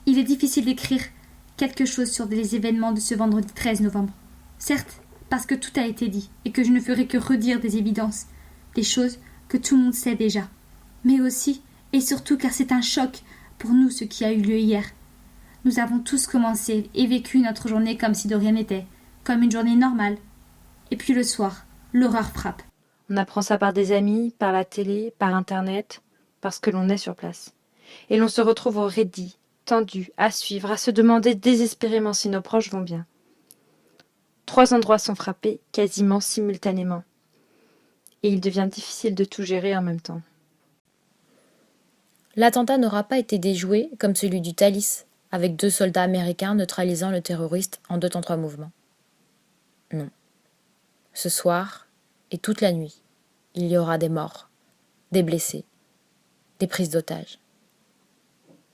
Il est difficile d'écrire quelque chose sur les événements de ce vendredi 13 novembre. Certes, parce que tout a été dit, et que je ne ferai que redire des évidences, des choses que tout le monde sait déjà. Mais aussi, et surtout car c'est un choc pour nous ce qui a eu lieu hier. Nous avons tous commencé et vécu notre journée comme si de rien n'était, comme une journée normale. Et puis le soir, l'horreur frappe. On apprend ça par des amis, par la télé, par Internet, parce que l'on est sur place. Et l'on se retrouve au raidi, tendu, à suivre, à se demander désespérément si nos proches vont bien. 3 endroits sont frappés, quasiment simultanément. Et il devient difficile de tout gérer en même temps. L'attentat n'aura pas été déjoué comme celui du Thalys, avec 2 soldats américains neutralisant le terroriste en 2 temps 3 mouvements. Non. Ce soir, et toute la nuit, il y aura des morts, des blessés, des prises d'otages.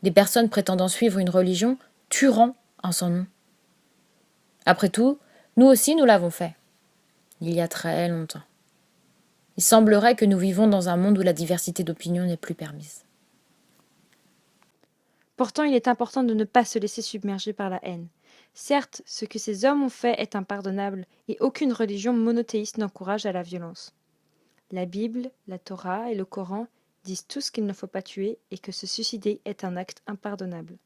Des personnes prétendant suivre une religion tueront en son nom. Après tout, nous aussi nous l'avons fait, il y a très longtemps. Il semblerait que nous vivons dans un monde où la diversité d'opinion n'est plus permise. Pourtant, il est important de ne pas se laisser submerger par la haine. Certes, ce que ces hommes ont fait est impardonnable, et aucune religion monothéiste n'encourage à la violence. La Bible, la Torah et le Coran disent tous qu'il ne faut pas tuer et que se suicider est un acte impardonnable.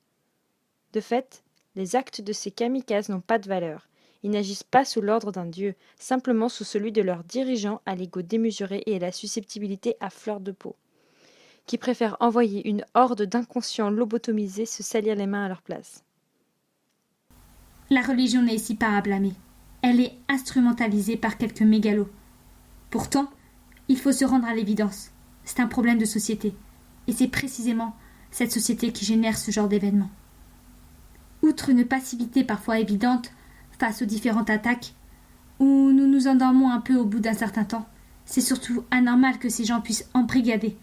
De fait, les actes de ces kamikazes n'ont pas de valeur. Ils n'agissent pas sous l'ordre d'un dieu, simplement sous celui de leurs dirigeants à l'ego démesuré et à la susceptibilité à fleur de peau, qui préfèrent envoyer une horde d'inconscients lobotomisés se salir les mains à leur place. La religion n'est ici pas à blâmer. Elle est instrumentalisée par quelques mégalos. Pourtant, il faut se rendre à l'évidence. C'est un problème de société. Et c'est précisément cette société qui génère ce genre d'événements. Outre une passivité parfois évidente face aux différentes attaques, où nous nous endormons un peu au bout d'un certain temps, c'est surtout anormal que ces gens puissent embrigader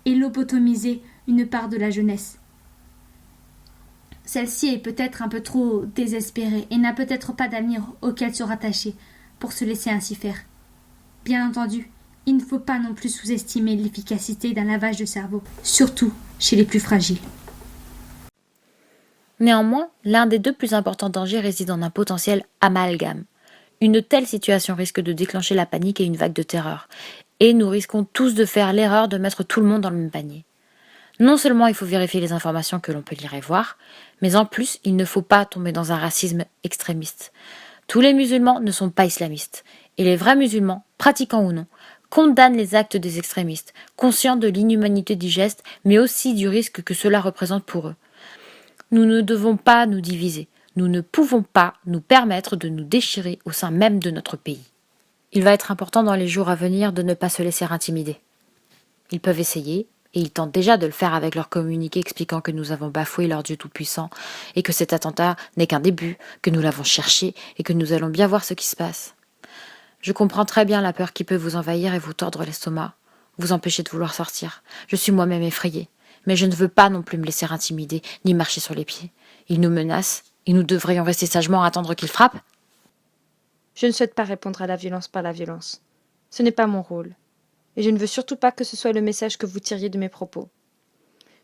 et lobotomiser une part de la jeunesse. Celle-ci est peut-être un peu trop désespérée et n'a peut-être pas d'avenir auquel se rattacher pour se laisser ainsi faire. Bien entendu, il ne faut pas non plus sous-estimer l'efficacité d'un lavage de cerveau, surtout chez les plus fragiles. Néanmoins, l'un des 2 plus importants dangers réside en un potentiel amalgame. Une telle situation risque de déclencher la panique et une vague de terreur. Et nous risquons tous de faire l'erreur de mettre tout le monde dans le même panier. Non seulement il faut vérifier les informations que l'on peut lire et voir, mais en plus, il ne faut pas tomber dans un racisme extrémiste. Tous les musulmans ne sont pas islamistes, et les vrais musulmans, pratiquants ou non, condamnent les actes des extrémistes, conscients de l'inhumanité du geste, mais aussi du risque que cela représente pour eux. Nous ne devons pas nous diviser. Nous ne pouvons pas nous permettre de nous déchirer au sein même de notre pays. Il va être important dans les jours à venir de ne pas se laisser intimider. Ils peuvent essayer, et ils tentent déjà de le faire avec leur communiqué expliquant que nous avons bafoué leur Dieu tout-puissant, et que cet attentat n'est qu'un début, que nous l'avons cherché, et que nous allons bien voir ce qui se passe. Je comprends très bien la peur qui peut vous envahir et vous tordre l'estomac, vous empêcher de vouloir sortir. Je suis moi-même effrayée. Mais je ne veux pas non plus me laisser intimider, ni marcher sur les pieds. Ils nous menacent, et nous devrions rester sagement à attendre qu'ils frappent. Je ne souhaite pas répondre à la violence par la violence. Ce n'est pas mon rôle. Et je ne veux surtout pas que ce soit le message que vous tiriez de mes propos.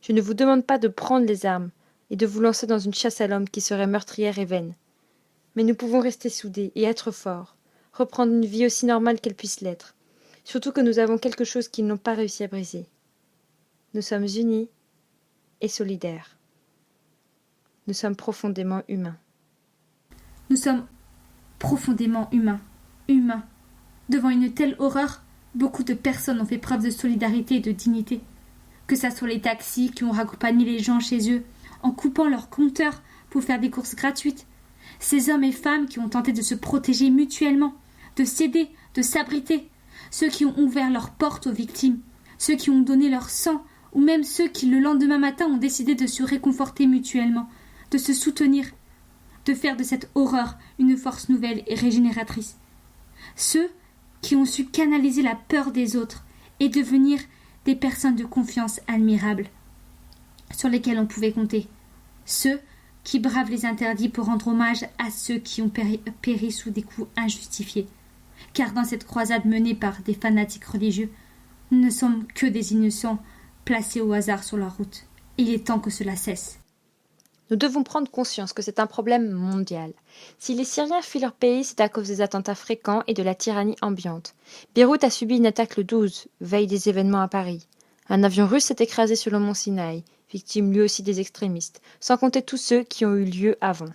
Je ne vous demande pas de prendre les armes et de vous lancer dans une chasse à l'homme qui serait meurtrière et vaine. Mais nous pouvons rester soudés et être forts, reprendre une vie aussi normale qu'elle puisse l'être, surtout que nous avons quelque chose qu'ils n'ont pas réussi à briser. Nous sommes unis et solidaires. Nous sommes profondément humains. Nous sommes profondément humains. Humains. Devant une telle horreur, beaucoup de personnes ont fait preuve de solidarité et de dignité. Que ça soit les taxis qui ont raccompagné les gens chez eux en coupant leur compteur pour faire des courses gratuites. Ces hommes et femmes qui ont tenté de se protéger mutuellement, de s'aider, de s'abriter. Ceux qui ont ouvert leurs portes aux victimes. Ceux qui ont donné leur sang, ou même ceux qui le lendemain matin ont décidé de se réconforter mutuellement, de se soutenir, de faire de cette horreur une force nouvelle et régénératrice. Ceux qui ont su canaliser la peur des autres et devenir des personnes de confiance admirables, sur lesquelles on pouvait compter. Ceux qui bravent les interdits pour rendre hommage à ceux qui ont péri sous des coups injustifiés. Car dans cette croisade menée par des fanatiques religieux, nous ne sommes que des innocents placés au hasard sur leur route. Il est temps que cela cesse. Nous devons prendre conscience que c'est un problème mondial. Si les Syriens fuient leur pays, c'est à cause des attentats fréquents et de la tyrannie ambiante. Beyrouth a subi une attaque le 12, veille des événements à Paris. Un avion russe s'est écrasé sur le mont Sinaï, victime lui aussi des extrémistes, sans compter tous ceux qui ont eu lieu avant.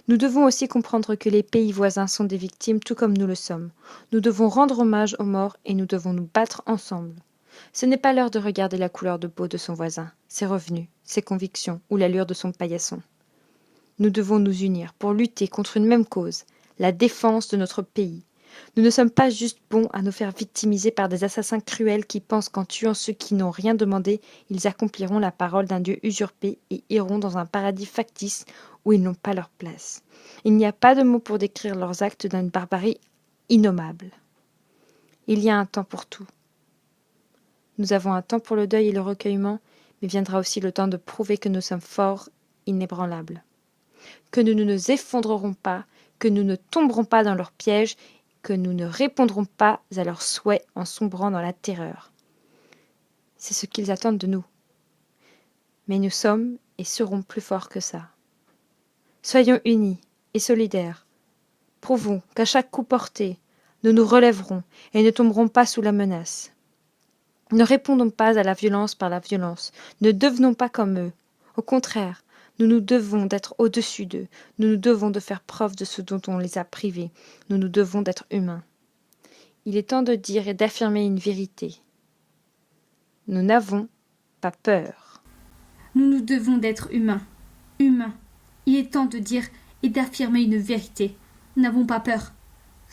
Nous devons aussi comprendre que les pays voisins sont des victimes tout comme nous le sommes. Nous devons rendre hommage aux morts et nous devons nous battre ensemble. Ce n'est pas l'heure de regarder la couleur de peau de son voisin, ses revenus, ses convictions ou l'allure de son paillasson. Nous devons nous unir pour lutter contre une même cause, la défense de notre pays. Nous ne sommes pas juste bons à nous faire victimiser par des assassins cruels qui pensent qu'en tuant ceux qui n'ont rien demandé, ils accompliront la parole d'un Dieu usurpé et iront dans un paradis factice où ils n'ont pas leur place. Il n'y a pas de mots pour décrire leurs actes d'une barbarie innommable. Il y a un temps pour tout. Nous avons un temps pour le deuil et le recueillement, mais viendra aussi le temps de prouver que nous sommes forts, inébranlables. Que nous ne nous effondrerons pas, que nous ne tomberons pas dans leurs pièges, que nous ne répondrons pas à leurs souhaits en sombrant dans la terreur. C'est ce qu'ils attendent de nous. Mais nous sommes et serons plus forts que ça. Soyons unis et solidaires. Prouvons qu'à chaque coup porté, nous nous relèverons et ne tomberons pas sous la menace. Ne répondons pas à la violence par la violence. Ne devenons pas comme eux. Au contraire, nous nous devons d'être au-dessus d'eux. Nous nous devons de faire preuve de ce dont on les a privés. Nous nous devons d'être humains. Il est temps de dire et d'affirmer une vérité. Nous n'avons pas peur. Nous nous devons d'être humains. Humains. Il est temps de dire et d'affirmer une vérité. Nous n'avons pas peur.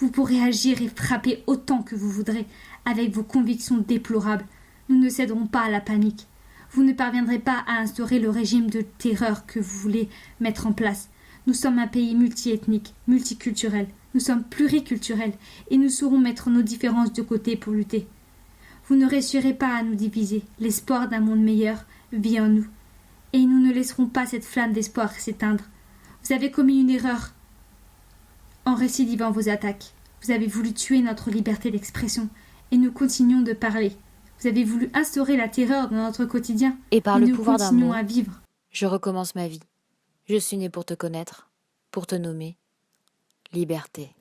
Vous pourrez agir et frapper autant que vous voudrez, avec vos convictions déplorables. Nous ne céderons pas à la panique. Vous ne parviendrez pas à instaurer le régime de terreur que vous voulez mettre en place. Nous sommes un pays multiethnique, multiculturel. Nous sommes pluriculturels et nous saurons mettre nos différences de côté pour lutter. Vous ne réussirez pas à nous diviser. L'espoir d'un monde meilleur vit en nous. Et nous ne laisserons pas cette flamme d'espoir s'éteindre. Vous avez commis une erreur en récidivant vos attaques. Vous avez voulu tuer notre liberté d'expression et nous continuons de parler. Vous avez voulu instaurer la terreur dans notre quotidien Et par le pouvoir d'un mot, à vivre. Je recommence ma vie. Je suis né pour te connaître, pour te nommer. Liberté.